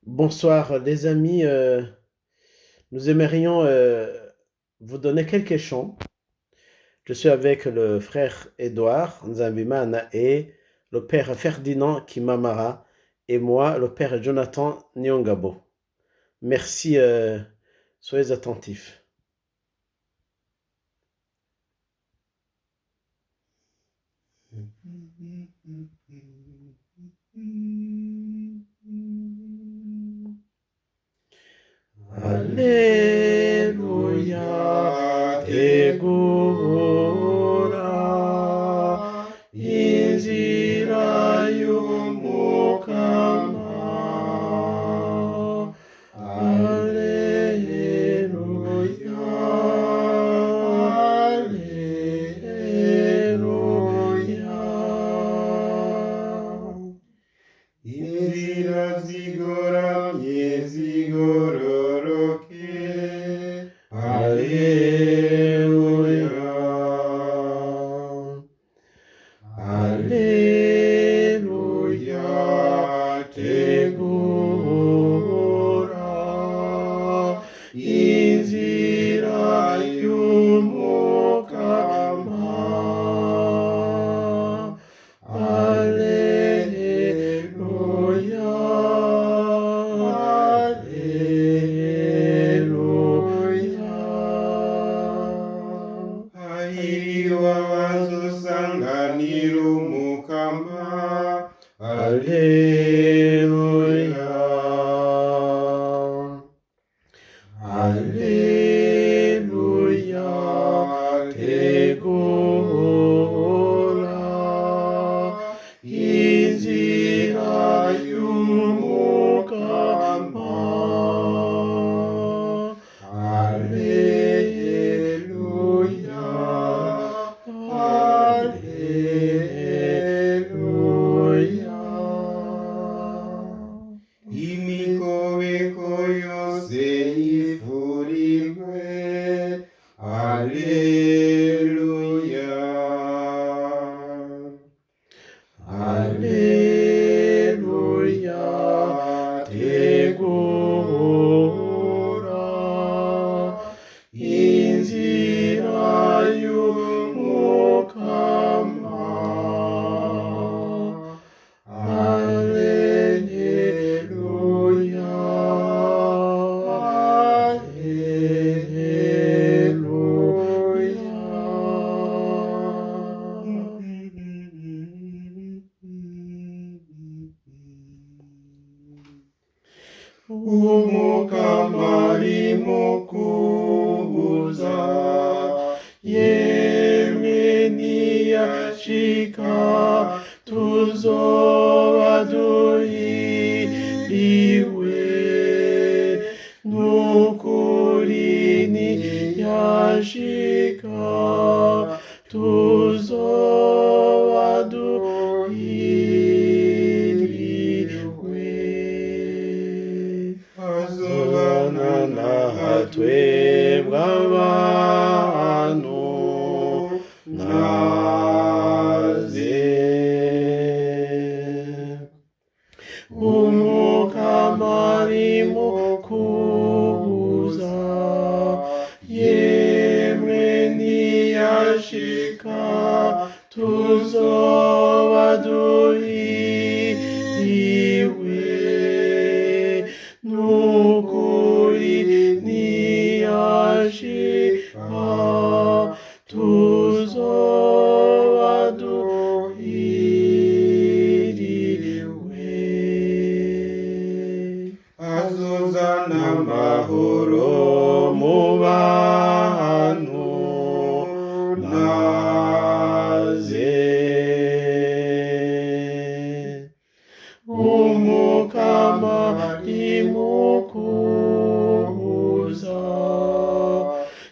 Bonsoir les amis, nous aimerions vous donner quelques chants. Je suis avec le frère Édouard Nzambimana et le père Ferdinand Kimamara et moi, le père Jonathan Nyongabo. Merci, soyez attentifs. Alléluia, tegura, inzira y'umukama. Alléluia, Alléluia. Inzira zigoramye zigororoke. Alléluia. Alléluia, tegura, inzira y'umukama. Alléluia, Alléluia. Hahiriwa bazosanganira umukama. Alléluia. Alléluia, tegura, inzira y'umukama. Alléluia, Alléluia. Imikobeko yose ifurirwe. Alleluia. Alléluia, tegura, inzira y'umukama. Alleluia, umukama arimo kuza, yemwe niyashika tuzoba duhiriwe, nukuri niyashika tuzoba duhiriwe. Azobana natwe bw'abantu naze. Umukama arimo kuza, yemwe niyashika tuzoba duhiriwe, nukuri niyashika tuzoba duhiriwe. Azozana Amahoro mu bantu naze. Umukama arimo kuza,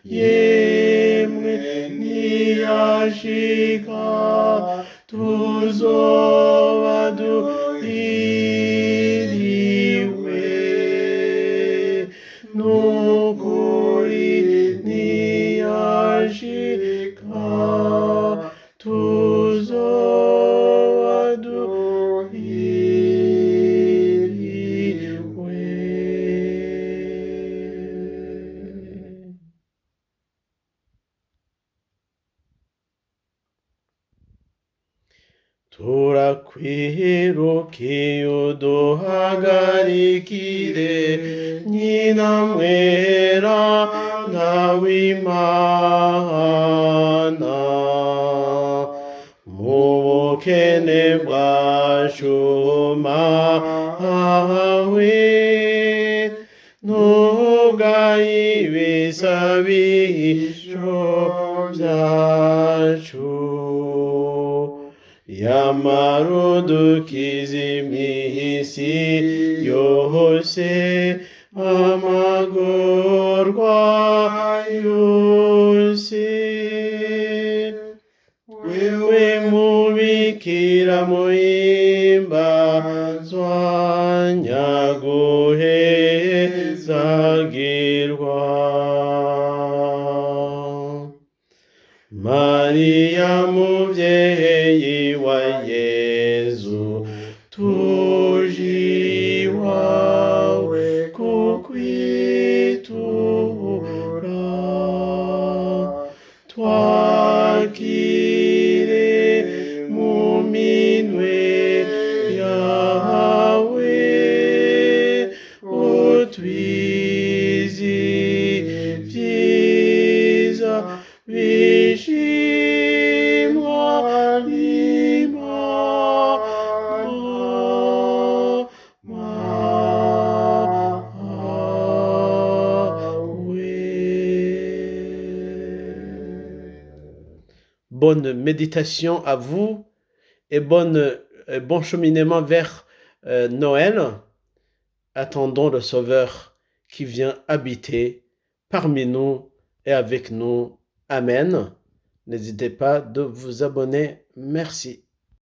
yemwe niyashika tuzoba duhiriwe, twirukiye uduhagarikire nyina mwera w'Imana mu bukene bwacu mawe ntugayibisabisho byacu yamarudukiza imihisi yose amagorwa yose wewe mubikira muhimbazwa nyaguhezagirwa Mariya muvyeyi wa Yezu tuje iwawe kukwitura twakire mu minwe yawe utwizi vyiza bishimwa Bonne méditation à vous et bon cheminement vers Noël. Attendons le Sauveur qui vient habiter parmi nous et avec nous. Amen. N'hésitez pas de vous abonner. Merci.